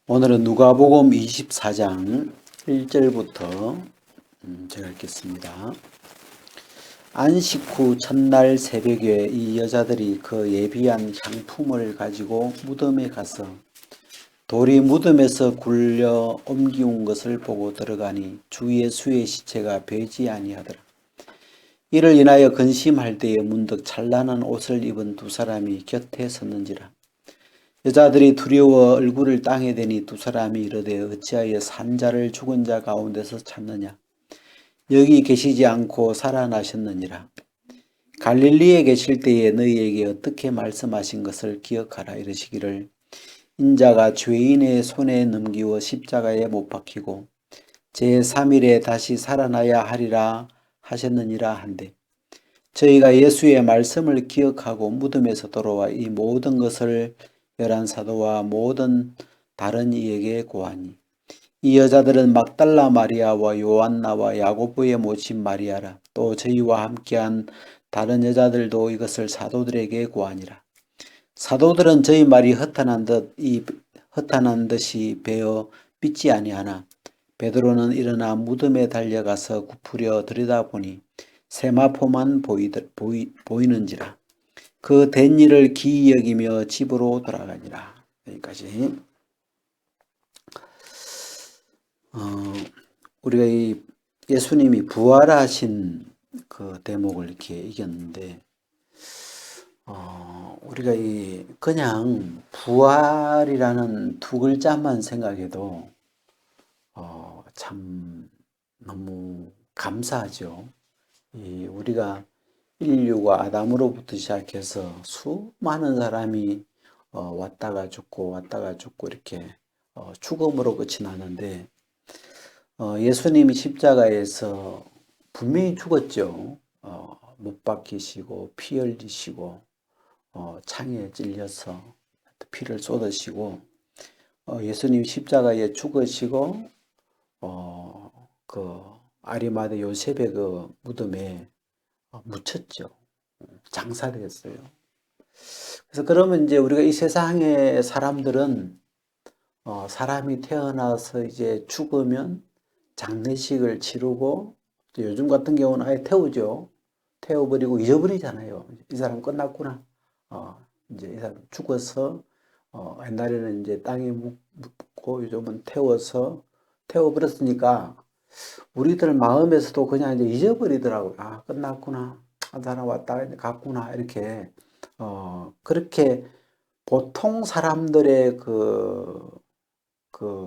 오늘은 누가복음 24장 1절부터 제가 읽겠습니다. 안식 후 첫날 새벽에 이 여자들이 그 예비한 향품을 가지고 무덤에 가서 돌이 무덤에서 굴려 옮기운 것을 보고 들어가니 주 예수의 시체가 배지 아니하더라. 이를 인하여 근심할 때에 문득 찬란한 옷을 입은 두 사람이 곁에 섰는지라. 여자들이 두려워 얼굴을 땅에 대니 두 사람이 이르되 어찌하여 산 자를 죽은 자 가운데서 찾느냐. 여기 계시지 않고 살아나셨느니라. 갈릴리에 계실 때에 너희에게 어떻게 말씀하신 것을 기억하라 이르시기를 인자가 죄인의 손에 넘기워 십자가에 못 박히고 제3일에 다시 살아나야 하리라 하셨느니라 한데 저희가 예수의 말씀을 기억하고 무덤에서 돌아와 이 모든 것을 열한 사도와 모든 다른 이에게 고하니 이 여자들은 막달라 마리아와 요한나와 야고보의 모친 마리아라. 또 저희와 함께한 다른 여자들도 이것을 사도들에게 고하니라. 사도들은 저희 말이 헛탄한 듯이 베어 믿지 아니하나 베드로는 일어나 무덤에 달려가서 굽으려 들여다보니 세마포만 보이는지라. 그 된 일을 기이 여기며 집으로 돌아가니라. 여기까지. 우리가 이 예수님이 부활하신 그 대목을 이렇게 이겼는데, 우리가 이 그냥 부활이라는 두 글자만 생각해도 참 너무 감사하죠. 우리가 인류가 아담으로부터 시작해서 수많은 사람이 왔다가 죽고 이렇게 죽음으로 끝이 나는데 예수님이 십자가에서 분명히 죽었죠. 못 박히시고 피 흘리시고 창에 찔려서 피를 쏟으시고 예수님 십자가에 죽으시고 그 아리마대 요셉의 그 무덤에 묻혔죠. 장사됐어요. 그래서 그러면 이제 우리가 이 세상의 사람들은 사람이 태어나서 이제 죽으면 장례식을 치르고 요즘 같은 경우는 아예 태우죠. 태워버리고 잊어버리잖아요. 이 사람 끝났구나. 이제 이 사람 죽어서 옛날에는 이제 땅에 묻고 요즘은 태워버렸으니까 우리들 마음에서도 그냥 이제 잊어버리더라고요. 아, 끝났구나. 한 사람 왔다 갔구나. 이렇게, 그렇게 보통 사람들의 그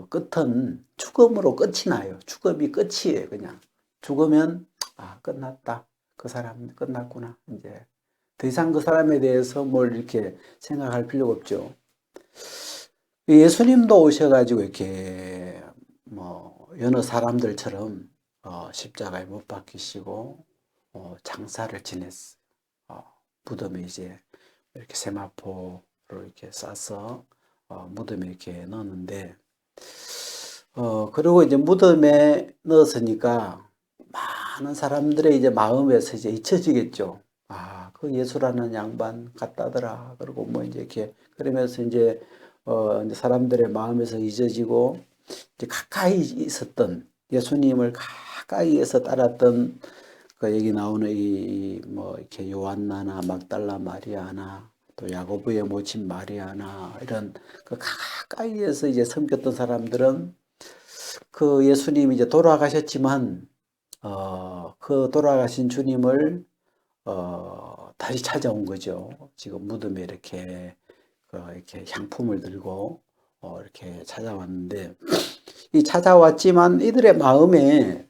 끝은 죽음으로 끝이 나요. 죽음이 끝이에요. 그냥. 죽으면, 아, 끝났다. 그 사람 끝났구나. 이제 더 이상 그 사람에 대해서 뭘 이렇게 생각할 필요가 없죠. 예수님도 오셔가지고 이렇게 뭐 여러 사람들처럼 십자가에 못 박히시고 장사를 지냈어요. 무덤에 이제 이렇게 세마포로 이렇게 싸서 무덤에 이렇게 넣었는데 그리고 이제 무덤에 넣었으니까 많은 사람들의 이제 마음에서 이제 잊혀지겠죠. 아, 그 예수라는 양반 같다더라. 그리고 뭐 이제 이렇게 그러면서 이제 이제 사람들의 마음에서 잊어지고 이제 가까이 있었던 예수님을 가까이에서 따랐던 그 여기 나오는 이 뭐 이렇게 요한나나 막달라 마리아나 또 야고보의 모친 마리아나 이런 그 가까이에서 이제 섬겼던 사람들은 그 예수님이 이제 돌아가셨지만 그 돌아가신 주님을 다시 찾아온 거죠. 지금 무덤에 이렇게 향품을 들고 이렇게 찾아왔는데 이 찾아왔지만 이들의 마음에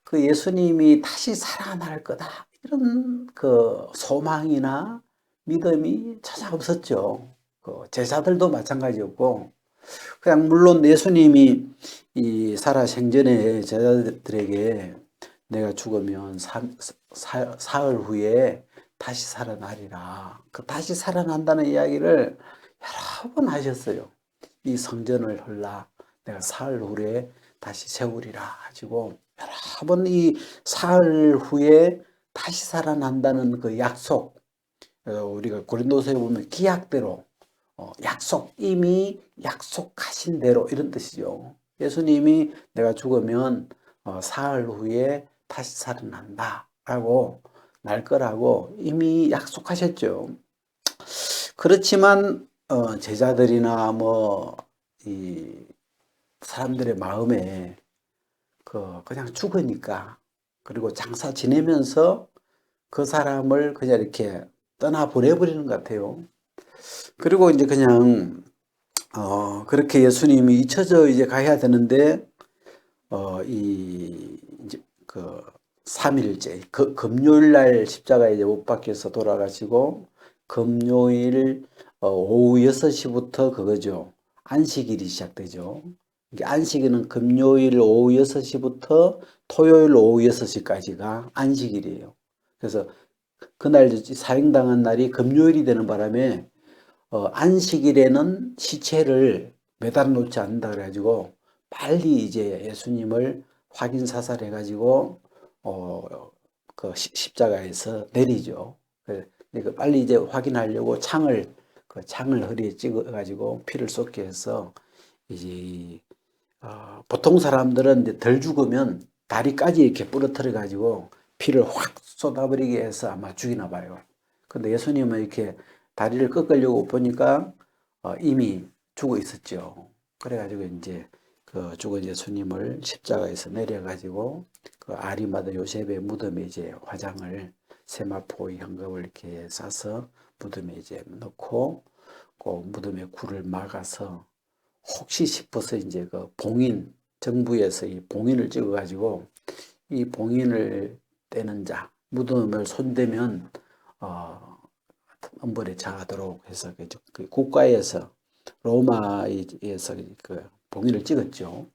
그 예수님이 다시 살아날 거다 이런 그 소망이나 믿음이 전혀 없었죠. 그 제자들도 마찬가지였고 그냥 물론 예수님이 이 살아 생전에 제자들에게 내가 죽으면 사흘 후에 다시 살아나리라. 그 다시 살아난다는 이야기를 여러 번 하셨어요. 이 성전을 헐라 내가 사흘 후에 다시 세우리라 하시고 여러 번 이 사흘 후에 다시 살아난다는 그 약속 우리가 고린도서에 보면 기약대로 이미 약속하신 대로 이런 뜻이죠. 예수님이 내가 죽으면 사흘 후에 다시 살아난다 라고 날 거라고 이미 약속하셨죠. 그렇지만 제자들이나 이 사람들의 마음에 그냥 죽으니까, 그리고 장사 지내면서 그 사람을 그냥 이렇게 떠나 보내버리는 것 같아요. 그리고 이제 그냥 그렇게 예수님이 잊혀져 이제 가야 되는데 이제 그 3일째 금요일 날 십자가에 이제 못 박혀서 돌아가시고, 금요일 오후 6시부터 그거죠. 안식일이 시작되죠. 이게 안식일은 금요일 오후 6시부터 토요일 오후 6시까지가 안식일이에요. 그래서 그날 사형당한 날이 금요일이 되는 바람에 안식일에는 시체를 매달 놓지 않는다 그래가지고 빨리 이제 예수님을 확인 사살해 가지고 그 십자가에서 내리죠. 그러니까 빨리 이제 확인하려고 창을 허리에 찍어 가지고 피를 쏟게 해서 이제 보통 사람들은 이제 덜 죽으면 다리까지 이렇게 부러뜨려 가지고 피를 확 쏟아버리게 해서 아마 죽이나 봐요. 근데 예수님은 이렇게 다리를 꺾으려고 보니까 이미 죽어 있었죠. 그래가지고 이제 그 죽은 예수님을 십자가에서 내려가지고 그 아리마다 요셉의 무덤에 이제 화장을 세마포 현금을 이렇게 싸서 무덤에 이제 넣고 그 무덤에 굴을 막아서 혹시 싶어서 이제 그 봉인, 정부에서 이 봉인을 찍어가지고 이 봉인을 떼는 자, 무덤을 손대면 엄벌에 처하도록 해서 그 국가에서 로마에서 그 봉인을 찍었죠.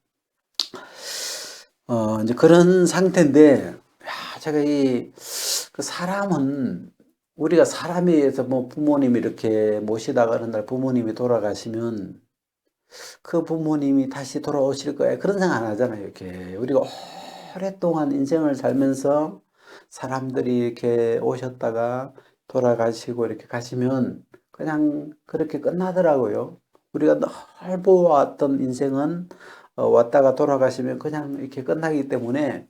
이제 그런 상태인데, 제가 그 사람은 우리가 사람에 의해서 부모님이 이렇게 모시다가 어느 날 부모님이 돌아가시면 그 부모님이 다시 돌아오실 거야, 그런 생각 안 하잖아요. 이렇게 우리가 오랫동안 인생을 살면서 사람들이 이렇게 오셨다가 돌아가시고 이렇게 가시면 그냥 그렇게 끝나더라고요. 우리가 늘 보아왔던 인생은 왔다가 돌아가시면 그냥 이렇게 끝나기 때문에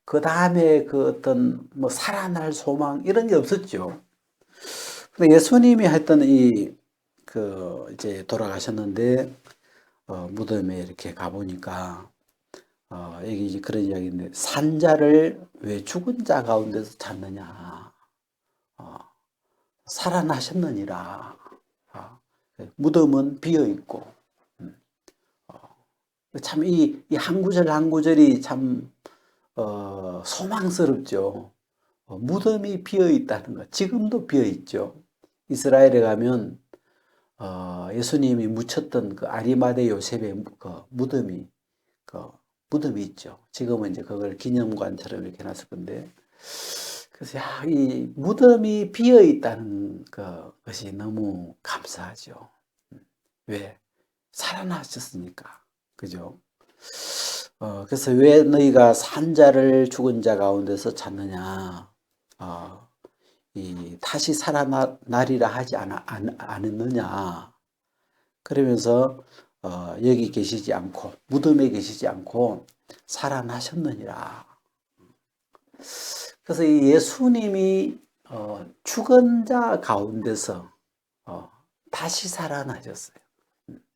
그 다음에 그 어떤 살아날 소망 이런 게 없었죠. 근데 예수님이 했던 이제 돌아가셨는데 무덤에 이렇게 가보니까 여기 이제 그런 이야기인데, 산자를 왜 죽은 자 가운데서 찾느냐, 살아나셨느니라. 무덤은 비어 있고, 참 이 한 구절 한 구절이 참 소망스럽죠. 무덤이 비어 있다는 것, 지금도 비어 있죠. 이스라엘에 가면 예수님이 묻혔던 그 아리마대 요셉의 그 무덤이 있죠. 지금은 이제 그걸 기념관처럼 이렇게 해놨을 건데, 그래서 이 무덤이 비어 있다는 것이 너무 감사하죠. 왜? 살아나셨으니까. 그죠? 그래서 왜 너희가 산자를 죽은 자 가운데서 찾느냐? 다시 살아나리라 하지 않았느냐? 그러면서 여기 계시지 않고 무덤에 계시지 않고 살아나셨느니라. 그래서 이 예수님이 죽은 자 가운데서 다시 살아나셨어요.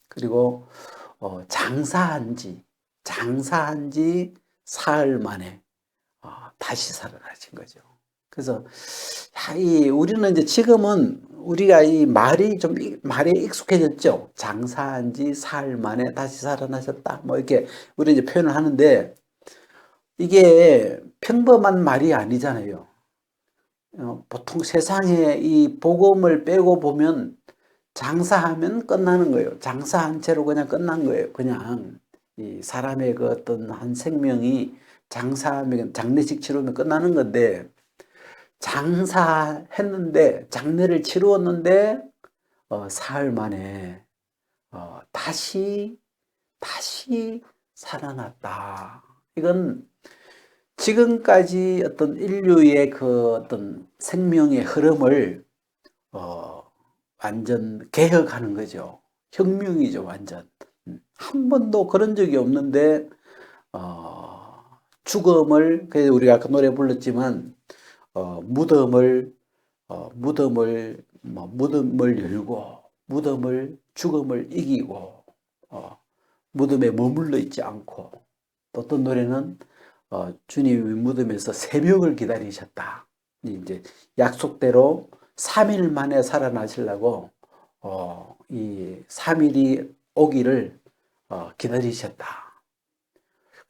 그리고 장사한 지 사흘 만에 다시 살아나신 거죠. 그래서 우리는 이제 지금은 우리가 이 말에 익숙해졌죠. 장사한 지 사흘 만에 다시 살아나셨다. 이렇게 우리 이제 표현을 하는데, 이게 평범한 말이 아니잖아요. 보통 세상에 이 복음을 빼고 보면 장사하면 끝나는 거예요. 장사한 채로 그냥 끝난 거예요. 그냥 이 사람의 그 어떤 한 생명이 장사하면 장례식 치르면 끝나는 건데, 장사했는데 장례를 치루었는데 사흘 만에 다시 살아났다. 이건 지금까지 어떤 인류의 그 어떤 생명의 흐름을 완전 개혁하는 거죠. 혁명이죠, 완전. 한 번도 그런 적이 없는데 죽음을, 그래서 우리가 아까 노래 불렀지만 무덤을 무덤을 열고 죽음을 이기고 무덤에 머물러 있지 않고, 또 어떤 노래는 주님이 무덤에서 새벽을 기다리셨다. 이제 약속대로 3일 만에 살아나시려고 이 3일이 오기를 기다리셨다.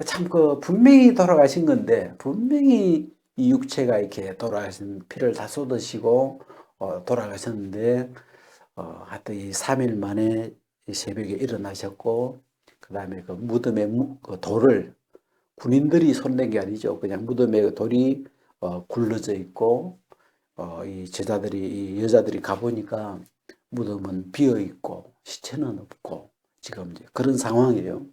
참 분명히 돌아가신 건데, 분명히 이 육체가 이렇게 돌아가신 피를 다 쏟으시고 돌아가셨는데, 하여튼 이 3일 만에 이 새벽에 일어나셨고, 그 다음에 그 무덤에 그 돌을 군인들이 손댄 게 아니죠. 그냥 무덤에 돌이 굴러져 있고, 이 제자들이, 이 여자들이 가보니까 무덤은 비어 있고 시체는 없고, 지금 이제 그런 상황이에요.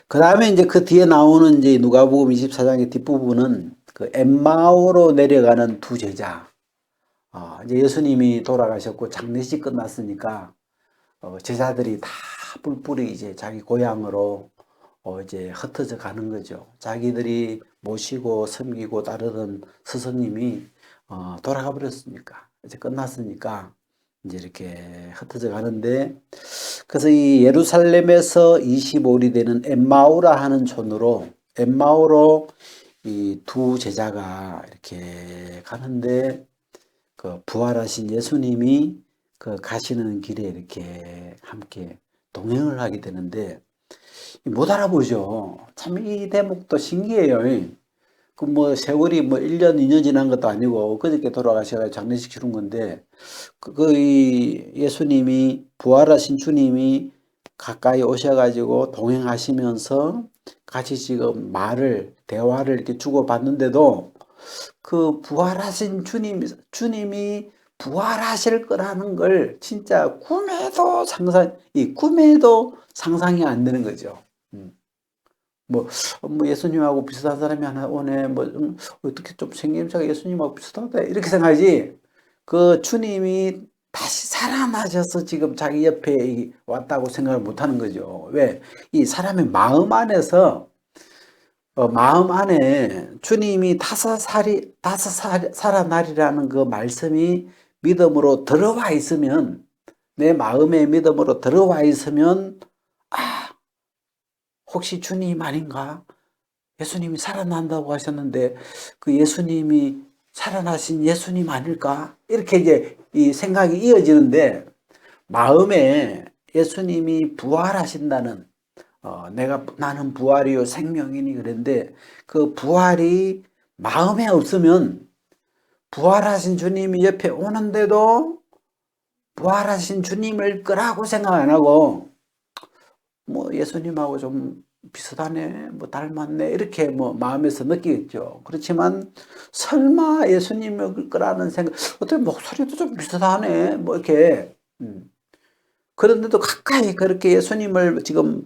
그 다음에 이제 그 뒤에 나오는 이제 누가복음 24장의 뒷부분은 그 엠마오로 내려가는 두 제자. 이제 예수님이 돌아가셨고 장례식 끝났으니까 제자들이 다 뿔뿔이 이제 자기 고향으로 이제 흩어져 가는 거죠. 자기들이 모시고 섬기고 따르던 스승님이 돌아가 버렸으니까, 이제 끝났으니까 이제 이렇게 흩어져 가는데, 그래서 이 예루살렘에서 25里되는 엠마오라 하는 촌으로, 엠마오로 이 두 제자가 이렇게 가는데, 그 부활하신 예수님이 그 가시는 길에 이렇게 함께 동행을 하게 되는데, 못 알아보죠. 참 이 대목도 신기해요. 그 뭐 세월이 뭐 1년, 2년 지난 것도 아니고 그저께 돌아가셔서 장례식 치른 건데, 이 예수님이, 부활하신 주님이 가까이 오셔가지고 동행하시면서 같이 지금 대화를 이렇게 주고받는데도, 그 부활하신 주님이 부활하실 거라는 걸 진짜 꿈에도 상상이 안 되는 거죠. 뭐 예수님하고 비슷한 사람이 하나 오네, 어떻게 좀 생김새가 예수님하고 비슷하다, 이렇게 생각하지, 그 주님이 다시 살아나셔서 지금 자기 옆에 왔다고 생각을 못 하는 거죠. 왜? 이 사람의 마음 안에서, 마음 안에 주님이 살아나리라는 그 말씀이 믿음으로 들어와 있으면, 내 마음에 믿음으로 들어와 있으면, 혹시 주님 아닌가? 예수님이 살아난다고 하셨는데 그 예수님이 살아나신 예수님 아닐까? 이렇게 이제 이 생각이 이어지는데, 마음에 예수님이 부활하신다는, 나는 부활이요 생명이니 그랬는데, 그 부활이 마음에 없으면 부활하신 주님이 옆에 오는데도 부활하신 주님을 거라고 생각 안 하고, 예수님하고 좀 비슷하네, 닮았네, 이렇게 마음에서 느끼겠죠. 그렇지만 설마 예수님일 거라는 생각, 어떻게 목소리도 좀 비슷하네, 이렇게. 그런데도 가까이 그렇게 예수님을 지금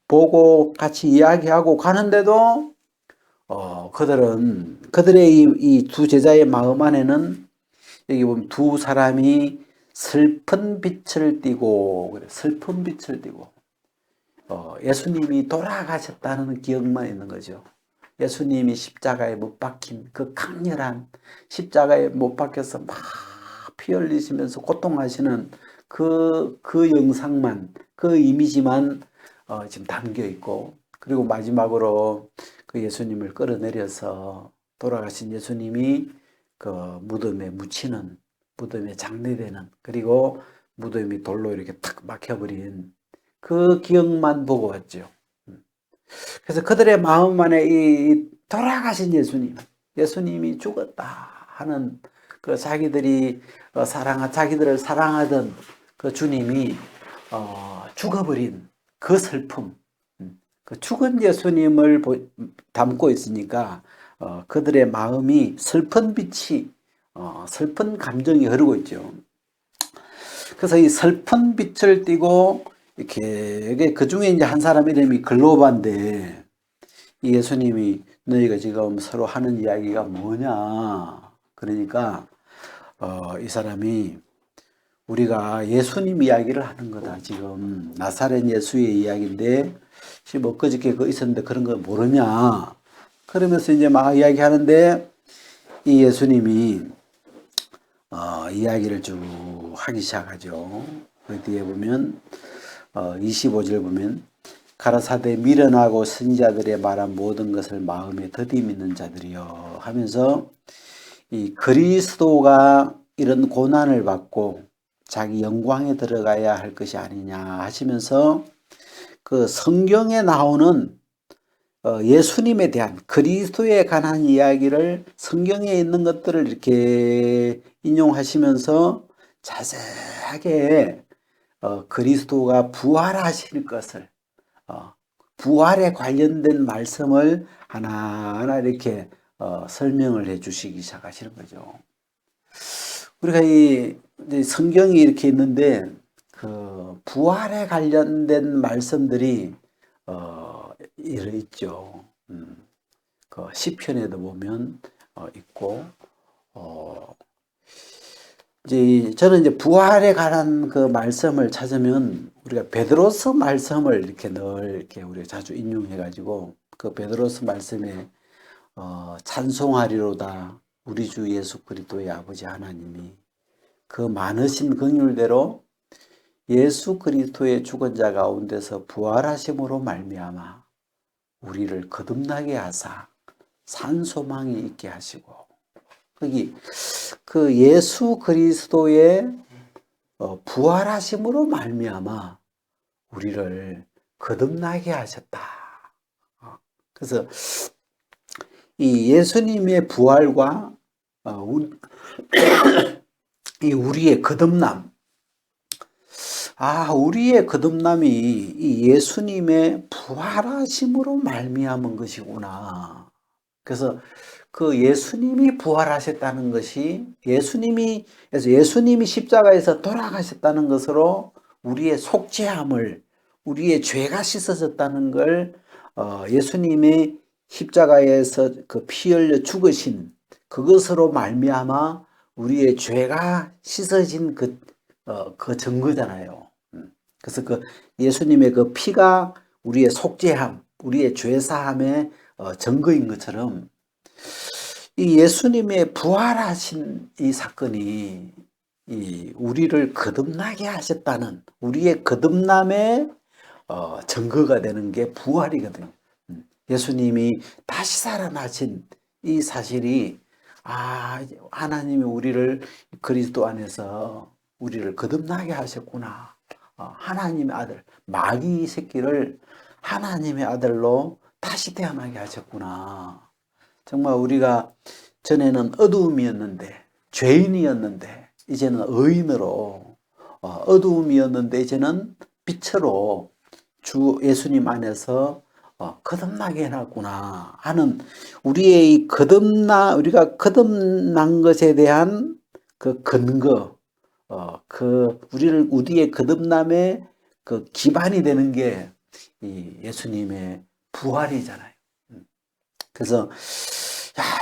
보고 같이 이야기하고 가는데도, 그들의 이 두 제자의 마음 안에는, 여기 보면 두 사람이 슬픈 빛을 띠고, 그래, 슬픈 빛을 띠고, 예수님이 돌아가셨다는 기억만 있는 거죠. 예수님이 십자가에 못 박힌 그 강렬한, 십자가에 못 박혀서 막 피 흘리시면서 고통하시는 그 영상만, 그 이미지만 지금 담겨 있고, 그리고 마지막으로 그 예수님을 끌어내려서 돌아가신 예수님이 그 무덤에 묻히는, 무덤에 장례되는, 그리고 무덤이 돌로 이렇게 탁 막혀버린 그 기억만 보고 왔죠. 그래서 그들의 마음 안에 이 돌아가신 예수님이 죽었다 하는, 그 자기들을 사랑하던 그 주님이 죽어버린 그 슬픔, 그 죽은 예수님을 담고 있으니까 그들의 마음이 슬픈 빛이, 슬픈 감정이 흐르고 있죠. 그래서 이 슬픈 빛을 띠고 이렇게, 그 중에 이제 한 사람 이름이 글로바인데, 이 예수님이 너희가 지금 서로 하는 이야기가 뭐냐? 그러니까 이 사람이 우리가 예수님 이야기를 하는 거다. 지금 나사렛 예수의 이야기인데 지금 엊그저께 그 있었는데 그런 거 모르냐. 그러면서 이제 막 이야기하는데 이 예수님이 이야기를 쭉 하기 시작하죠. 그 뒤에 보면 25절 보면 가라사대 미련하고 선지자들의 말한 모든 것을 마음에 더디 믿는 자들이여 하면서 이 그리스도가 이런 고난을 받고 자기 영광에 들어가야 할 것이 아니냐 하시면서 그 성경에 나오는 예수님에 대한 그리스도에 관한 이야기를 성경에 있는 것들을 이렇게 인용하시면서 자세하게 그리스도가 부활하실 것을 부활에 관련된 말씀을 하나하나 이렇게 설명을 해 주시기 시작하시는 거죠. 우리가 이 성경이 이렇게 있는데 그 부활에 관련된 말씀들이 있죠. 그 시편에도 보면 있고 이제 저는 이제 부활에 관한 그 말씀을 찾으면 우리가 베드로서 말씀을 이렇게 늘 이렇게 우리가 자주 인용해 가지고 그 베드로서 말씀에 찬송하리로다 우리 주 예수 그리스도의 아버지 하나님이 그 많으신 긍휼대로 예수 그리스도의 죽은 자 가운데서 부활하심으로 말미암아 우리를 거듭나게 하사 산 소망이 있게 하시고 거기 그 예수 그리스도의 부활하심으로 말미암아 우리를 거듭나게 하셨다. 그래서 이 예수님의 부활과 이 우리의 거듭남, 우리의 거듭남이 이 예수님의 부활하심으로 말미암은 것이구나. 그래서 그 예수님이 부활하셨다는 것이 그래서 예수님이 십자가에서 돌아가셨다는 것으로 우리의 속죄함을 우리의 죄가 씻어졌다는 걸 예수님이 십자가에서 그 피 흘려 죽으신 그것으로 말미암아 우리의 죄가 씻어진 그 증거잖아요. 그래서 그 예수님의 그 피가 우리의 속죄함, 우리의 죄 사함의 증거인 것처럼 이 예수님의 부활하신 이 사건이 이 우리를 거듭나게 하셨다는 우리의 거듭남의 증거가 되는 게 부활이거든요. 예수님이 다시 살아나신 이 사실이 하나님이 우리를 그리스도 안에서 우리를 거듭나게 하셨구나. 하나님의 아들 마귀 새끼를 하나님의 아들로 다시 태어나게 하셨구나. 정말 우리가 전에는 어두움이었는데 죄인이었는데 이제는 의인으로 어두움이었는데 이제는 빛으로 주 예수님 안에서 거듭나게 해놨구나 하는 우리의 이 우리가 거듭난 것에 대한 그 근거, 우리의 거듭남의 그 기반이 되는 게 이 예수님의 부활이잖아요. 그래서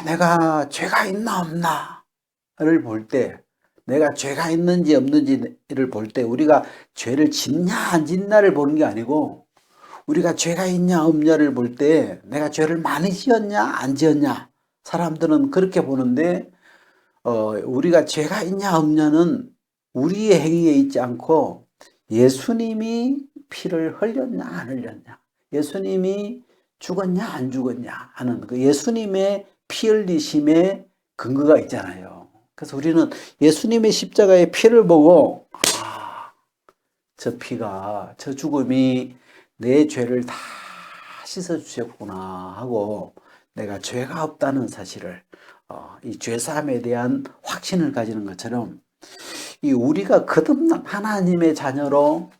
내가 죄가 있나 없나를 볼 때, 내가 죄가 있는지 없는지를 볼 때 우리가 죄를 짓냐 안 짓냐를 보는 게 아니고 우리가 죄가 있냐 없냐를 볼 때 내가 죄를 많이 지었냐 안 지었냐 사람들은 그렇게 보는데 우리가 죄가 있냐 없냐는 우리의 행위에 있지 않고 예수님이 피를 흘렸냐 안 흘렸냐 예수님이 죽었냐 안 죽었냐 하는 그 예수님의 피 흘리심의 근거가 있잖아요. 그래서 우리는 예수님의 십자가의 피를 보고 저 피가 저 죽음이 내 죄를 다 씻어주셨구나 하고 내가 죄가 없다는 사실을 이 죄사함에 대한 확신을 가지는 것처럼 이 우리가 하나님의 자녀로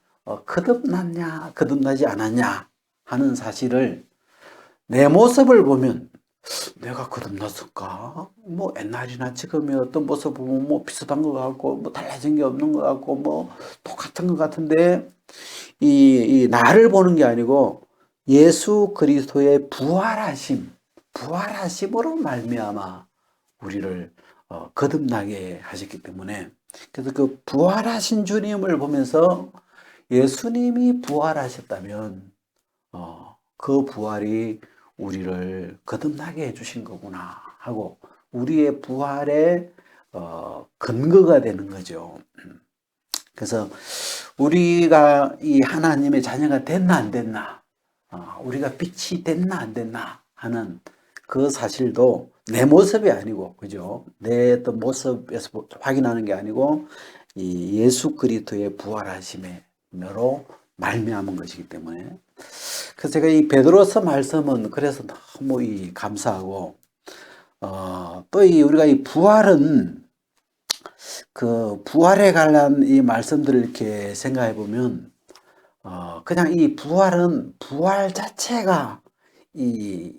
거듭났냐 거듭나지 않았냐 하는 사실을 내 모습을 보면 내가 거듭났을까? 뭐 옛날이나 지금의 어떤 모습 보면 뭐 비슷한 것 같고 뭐 달라진 게 없는 것 같고 뭐 똑같은 것 같은데 이 나를 보는 게 아니고 예수 그리스도의 부활하심으로 말미암아 우리를 거듭나게 하셨기 때문에 그래서 그 부활하신 주님을 보면서 예수님이 부활하셨다면 그 부활이 우리를 거듭나게 해주신 거구나 하고 우리의 부활의 근거가 되는 거죠. 그래서 우리가 이 하나님의 자녀가 됐나 안 됐나, 우리가 빛이 됐나 안 됐나 하는 그 사실도 내 모습이 아니고, 그죠? 내 어떤 모습에서 확인하는 게 아니고 이 예수 그리스도의 부활하심으로 말미암은 것이기 때문에, 그래서 제가 이 베드로서 말씀은 그래서 너무 감사하고, 또 우리가 이 부활은 그 부활에 관한 이 말씀들을 이렇게 생각해 보면, 그냥 이 부활은 부활 자체가 이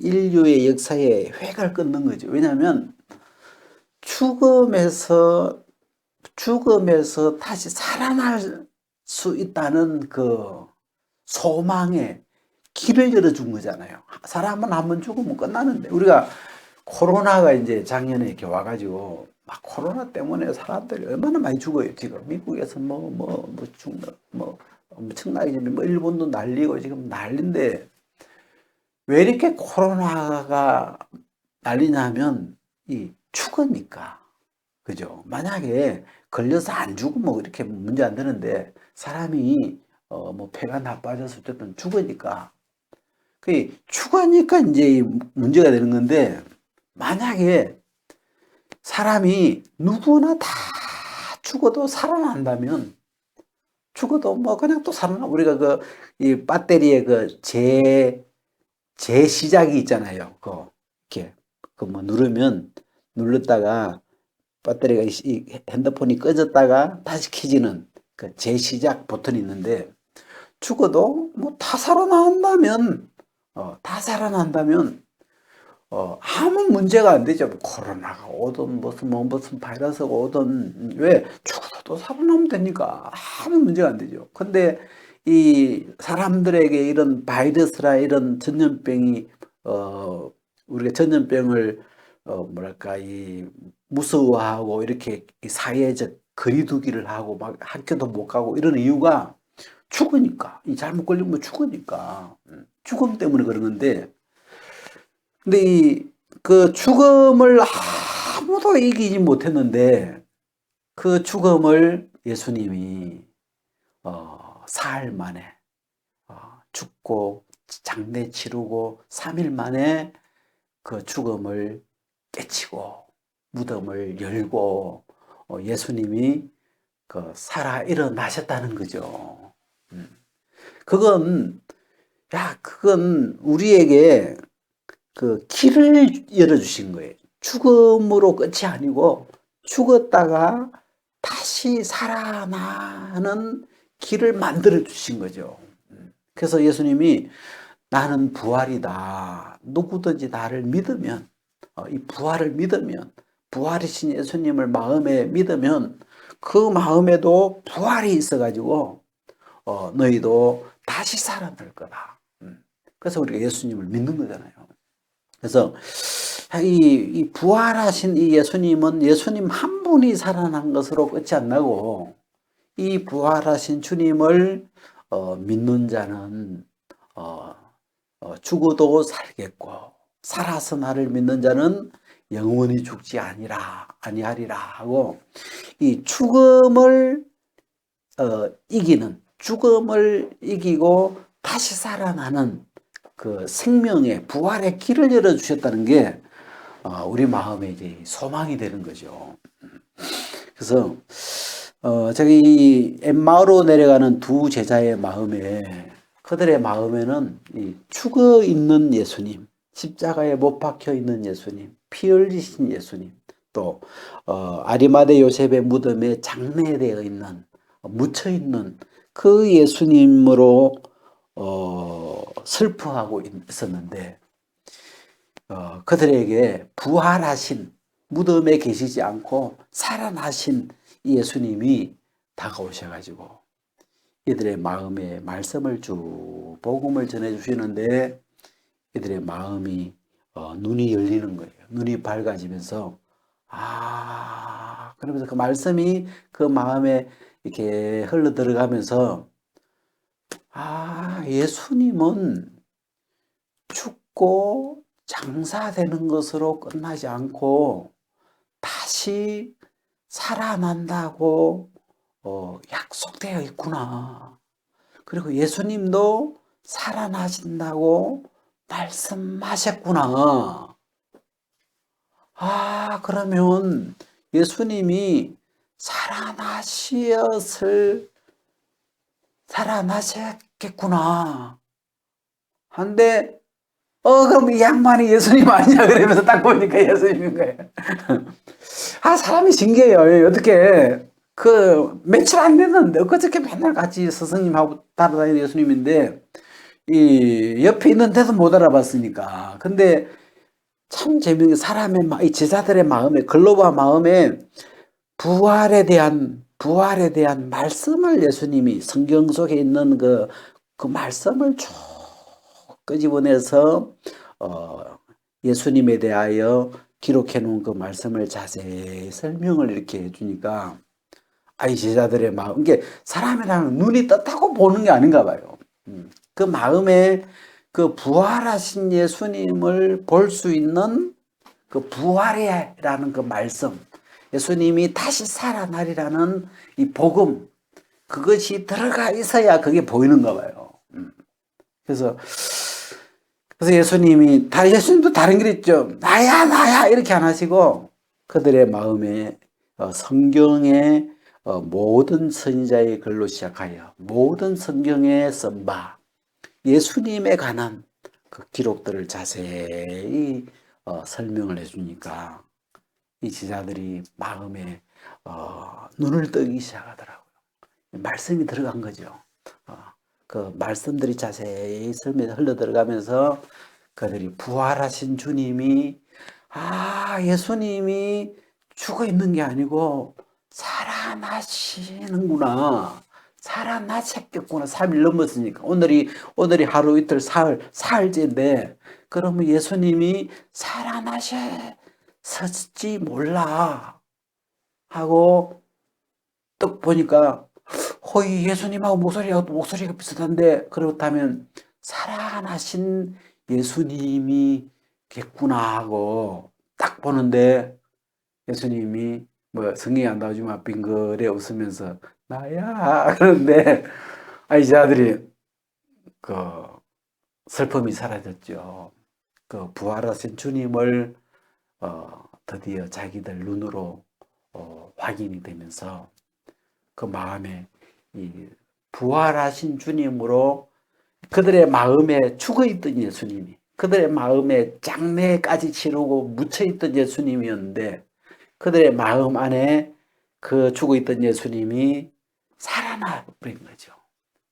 인류의 역사의 획을 끊는 거죠. 왜냐하면 죽음에서 다시 살아날 수 있다는 그 소망에 길을 열어준 거잖아요. 사람은 한번 죽으면 끝나는데, 우리가 코로나가 이제 작년에 이렇게 와가지고 막 코로나 때문에 사람들이 얼마나 많이 죽어요. 지금 미국에서 엄청나게 뭐 일본도 난리고 지금 난리인데, 왜 이렇게 코로나가 난리냐면 이 죽으니까. 그죠? 만약에 걸려서 안 죽으면 이렇게 문제 안 되는데, 사람이 뭐 폐가 나빠져서 어쨌든 죽으니까, 그 죽으니까 이제 문제가 되는 건데, 만약에 사람이 누구나 다 죽어도 살아난다면, 죽어도 뭐 그냥 또 살아나. 우리가 이 배터리의 재시작이 있잖아요. 이렇게 뭐 눌렀다가 배터리가 이 핸드폰이 꺼졌다가 다시 켜지는 그 재시작 버튼이 있는데, 죽어도 뭐 다 살아난다면 아무 문제가 안 되죠. 뭐 코로나가 오든 무슨 바이러스가 오든, 왜 죽어도 또 살아나면 되니까 아무 문제가 안 되죠. 근데 이 사람들에게 이런 바이러스라 이런 전염병이 우리가 전염병을 뭐랄까 이 무서워하고 이렇게 사회적 거리두기를 하고 막 학교도 못 가고 이런 이유가 죽으니까, 이 잘못 걸리면 죽으니까, 죽음 때문에 그런 건데, 근데 그 죽음을 아무도 이기지 못했는데, 그 죽음을 예수님이 사흘 만에 죽고 장례 치르고 3일 만에 그 죽음을 깨치고 무덤을 열고 예수님이 살아 일어나셨다는 거죠. 그건 우리에게 그 길을 열어주신 거예요. 죽음으로 끝이 아니고 죽었다가 다시 살아나는 길을 만들어 주신 거죠. 그래서 예수님이 나는 부활이다. 누구든지 나를 믿으면, 이 부활을 믿으면, 부활이신 예수님을 마음에 믿으면 그 마음에도 부활이 있어가지고 너희도 다시 살아날 거다. 그래서 우리가 예수님을 믿는 거잖아요. 그래서 이 부활하신 이 예수님은 예수님 한 분이 살아난 것으로 끝이 안 나고, 이 부활하신 주님을 믿는 자는 죽어도 살겠고, 살아서 나를 믿는 자는 영원히 죽지 아니하리라 하고, 이 죽음을 이기고 다시 살아나는 그 생명의 부활의 길을 열어주셨다는 게 우리 마음에 이제 소망이 되는 거죠. 그래서 제가 이 엠마오로 내려가는 두 제자의 그들의 마음에는 이 죽어 있는 예수님, 십자가에 못 박혀 있는 예수님, 피 흘리신 예수님, 또 아리마대 요셉의 무덤에 장례되어 있는, 묻혀 있는 그 예수님으로 슬퍼하고 있었는데, 그들에게 부활하신, 무덤에 계시지 않고 살아나신 이 예수님이 다가오셔가지고 이들의 마음에 말씀을 복음을 전해주시는데, 이들의 마음이 눈이 열리는 거예요. 눈이 밝아지면서 그러면서 그 말씀이 그 마음에 이렇게 흘러 들어가면서 아, 예수님은 죽고 장사되는 것으로 끝나지 않고 다시 살아난다고 약속되어 있구나. 그리고 예수님도 살아나신다고 말씀하셨구나. 아, 그러면 예수님이 살아나셨겠구나. 한데, 그럼 이 양반이 예수님 아니냐? 그러면서 딱 보니까 예수님인 거예요. 아, 사람이 신기해요. 어떻게, 며칠 안 됐는데, 어떻게 맨날 같이 스승님하고 따라다니는 예수님인데, 이, 옆에 있는데도 못 알아봤으니까. 근데 참 재밌는 게 이 제자들의 마음에, 글로바 마음에 부활에 대한 말씀을 예수님이 성경 속에 있는 그 말씀을 쭉 끄집어내서, 어, 예수님에 대하여 기록해 놓은 그 말씀을 자세히 설명을 이렇게 해주니까, 이 제자들의 마음, 이게 사람이라는 눈이 떴다고 보는 게 아닌가 봐요. 그 마음에 그 부활하신 예수님을 볼 수 있는 그 부활이라는 그 말씀, 예수님이 다시 살아나리라는 이 복음, 그것이 들어가 있어야 그게 보이는가 봐요. 그래서 예수님도 다른 길 있죠. 나야, 나야! 이렇게 안 하시고, 그들의 마음에, 성경의 모든 선지자의 글로 시작하여, 모든 성경에 쓴 바, 예수님에 관한 그 기록들을 자세히 설명을 해주니까, 이 제자들이 마음에 눈을 뜨기 시작하더라고요. 말씀이 들어간 거죠. 그 말씀들이 자세히 설명에 흘러 들어가면서 그들이 부활하신 주님이 예수님이 죽어 있는 게 아니고 살아나시는구나. 살아나셨겠구나. 3일 넘었으니까. 오늘이 하루 이틀 사흘째인데, 그러면 예수님이 살아나셨을지 몰라. 하고, 딱 보니까, 예수님하고 목소리가 비슷한데, 그렇다면, 살아나신 예수님이겠구나 하고, 딱 보는데, 예수님이, 성경이 안 나오지만 빙그레 웃으면서, 나야. 그런데, 이 자들이, 그, 슬픔이 사라졌죠. 그 부활하신 주님을, 드디어 자기들 눈으로, 확인이 되면서, 그 마음에 이 부활하신 주님으로 그들의 마음에 죽어있던 예수님이, 그들의 마음에 장례까지 치르고 묻혀있던 예수님이었는데, 그들의 마음 안에 그 죽어있던 예수님이 살아나 버린 거죠.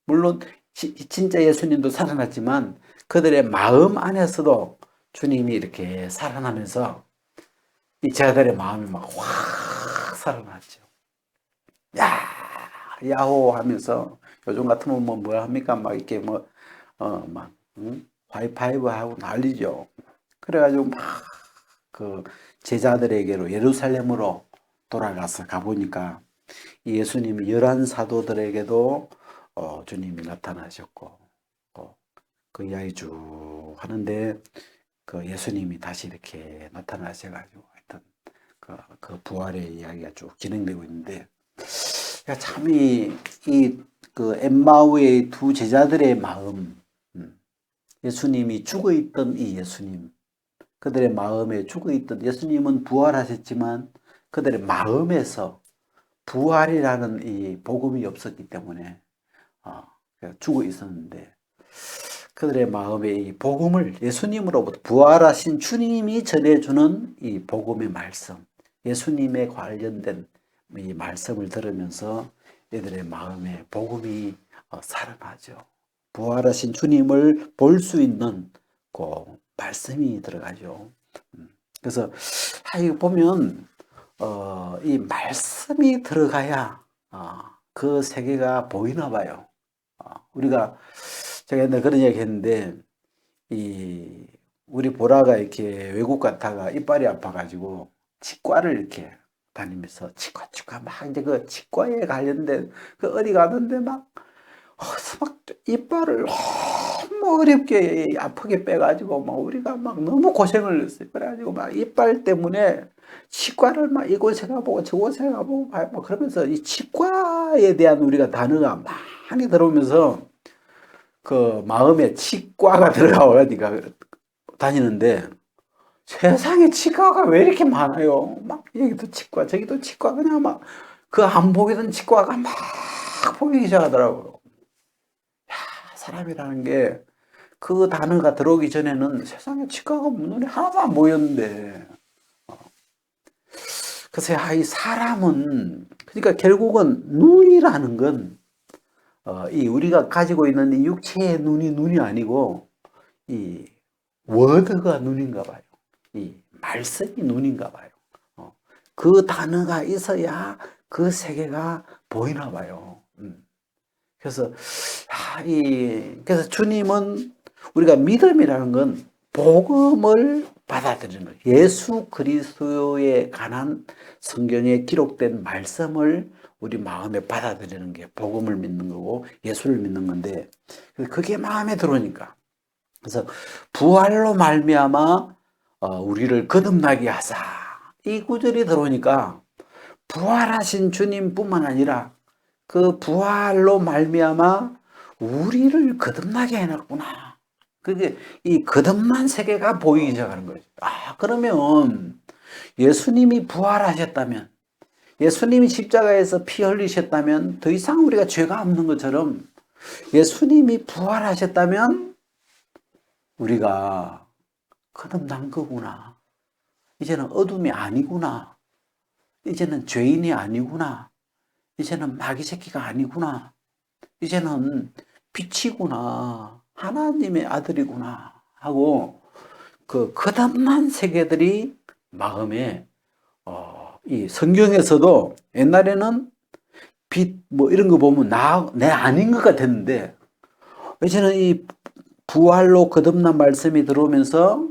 물론 진짜 예수님도 살아났지만 그들의 마음 안에서도 주님이 이렇게 살아나면서 이 제자들의 마음이 막 확 살아났죠. 야, 야호 하면서, 요즘 같으면 뭐야 합니까? 막 이렇게 하이파이브 하고 난리죠. 그래가지고 막 그 제자들에게로 예루살렘으로 돌아가서 가보니까 이 예수님이 11 사도들에게도 주님이 나타나셨고, 그 이야기 쭉 하는데 그 예수님이 다시 이렇게 나타나셔가지고 하여튼 그 부활의 이야기가 쭉 진행되고 있는데, 참 그 엠마오의 두 제자들의 마음, 예수님이 죽어있던 이 예수님, 그들의 마음에 죽어있던 예수님은 부활하셨지만 그들의 마음에서 부활이라는 이 복음이 없었기 때문에 죽어 있었는데, 그들의 마음에 이 복음을, 예수님으로부터 부활하신 주님이 전해주는 이 복음의 말씀, 예수님에 관련된 이 말씀을 들으면서 이들의 마음에 복음이 살아나죠. 부활하신 주님을 볼 수 있는 그 말씀이 들어가죠. 그래서 이거 보면 이 말씀이 들어가야 그 세계가 보이나 봐요. 제가 옛날에 그런 이야기 했는데, 우리 보라가 이렇게 외국 갔다가 이빨이 아파가지고 치과를 이렇게 다니면서 치과 막 이제 그 치과에 관련된 그 어디 가는데 막 이빨을 너무 어렵게 아프게 빼가지고 막 우리가 막 너무 고생을 했어요. 그래가지고 막 이빨 때문에 치과를 막 이곳에 가보고 저곳에 가보고 막 그러면서 이 치과에 대한 우리가 단어가 많이 들어오면서 그 마음에 치과가 들어가니까 다니는데 세상에 치과가 왜 이렇게 많아요? 막 여기도 치과 저기도 치과 그냥 막 그 안 보이던 치과가 막 보이기 시작하더라고요. 사람이라는 게 그 단어가 들어오기 전에는 세상에 치과가 눈에 하나도 안 보였는데 그래서 이 사람은 그러니까 결국은 눈이라는 건 이 우리가 가지고 있는 이 육체의 눈이 아니고 이 워드가 눈인가 봐요. 이 말씀이 눈인가 봐요. 그 단어가 있어야 그 세계가 보이나 봐요. 그래서 그래서 주님은 우리가 믿음이라는 건 복음을 받아들이는 거예요. 예수 그리스도에 관한 성경에 기록된 말씀을 우리 마음에 받아들이는 게 복음을 믿는 거고 예수를 믿는 건데 그게 마음에 들어오니까 그래서 부활로 말미암아 우리를 거듭나게 하사 이 구절이 들어오니까 부활하신 주님뿐만 아니라 그 부활로 말미암아 우리를 거듭나게 해놨구나. 그게 이 거듭난 세계가 보이기 시작하는 거죠. 그러면 예수님이 부활하셨다면, 예수님이 십자가에서 피 흘리셨다면 더 이상 우리가 죄가 없는 것처럼 예수님이 부활하셨다면 우리가 거듭난 거구나. 이제는 어둠이 아니구나. 이제는 죄인이 아니구나. 이제는 마귀 새끼가 아니구나. 이제는 빛이구나. 하나님의 아들이구나. 하고 그 거듭난 세계들이 마음에 이 성경에서도 옛날에는 빛 뭐 이런 거 보면 내 아닌 것 같았는데 이제는 이 부활로 거듭난 말씀이 들어오면서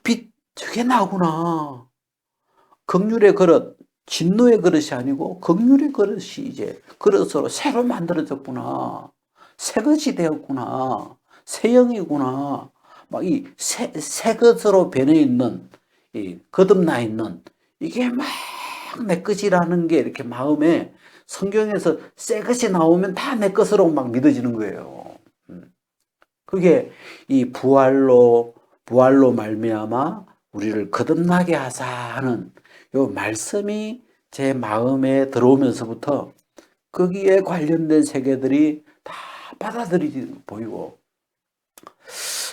빛 저게 나구나. 긍휼의 그릇, 진노의 그릇이 아니고 긍휼의 그릇이 이제 그릇으로 새로 만들어졌구나. 새 것이 되었구나. 새 영이구나. 막 이 새 것으로 변해 있는 이 거듭나 있는 이게 막 내 것이라는 게 이렇게 마음에 성경에서 새 것이 나오면 다 내 것으로 막 믿어지는 거예요. 그게 이 부활로 말미암아 우리를 거듭나게 하사 하는 요 말씀이 제 마음에 들어오면서부터 거기에 관련된 세계들이 다 받아들이지 보이고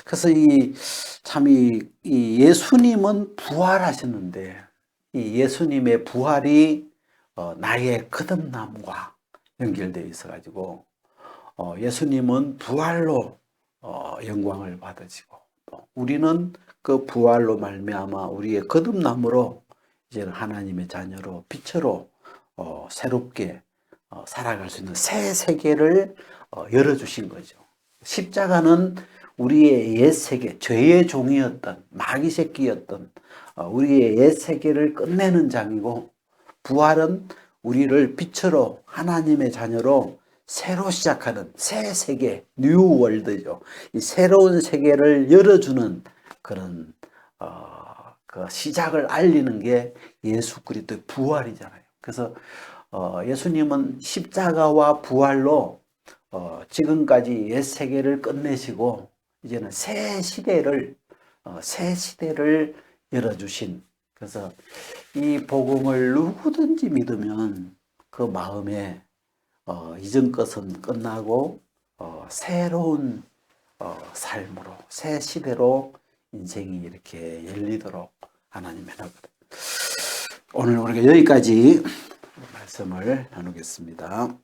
그래서 이 예수님은 부활하셨는데 이 예수님의 부활이 나의 거듭남과 연결되어 있어 가지고 예수님은 부활로 영광을 받으시고 우리는 그 부활로 말미암아 우리의 거듭남으로 이제는 하나님의 자녀로 빛으로 새롭게 살아갈 수 있는 새 세계를 열어주신 거죠. 십자가는 우리의 옛 세계, 죄의 종이었던 마귀 새끼였던 우리의 옛 세계를 끝내는 장이고 부활은 우리를 빛으로 하나님의 자녀로 새로 시작하는 새 세계, 뉴 월드죠. 이 새로운 세계를 열어주는 그런 그 시작을 알리는 게 예수 그리스도의 부활이잖아요. 그래서 예수님은 십자가와 부활로 지금까지 옛 세계를 끝내시고 이제는 새 시대를 열어주신 그래서 이 복음을 누구든지 믿으면 그 마음에 이전 것은 끝나고 새로운 삶으로 새 시대로 인생이 이렇게 열리도록 하나님의 나라거든. 오늘 우리가 여기까지 말씀을 나누겠습니다.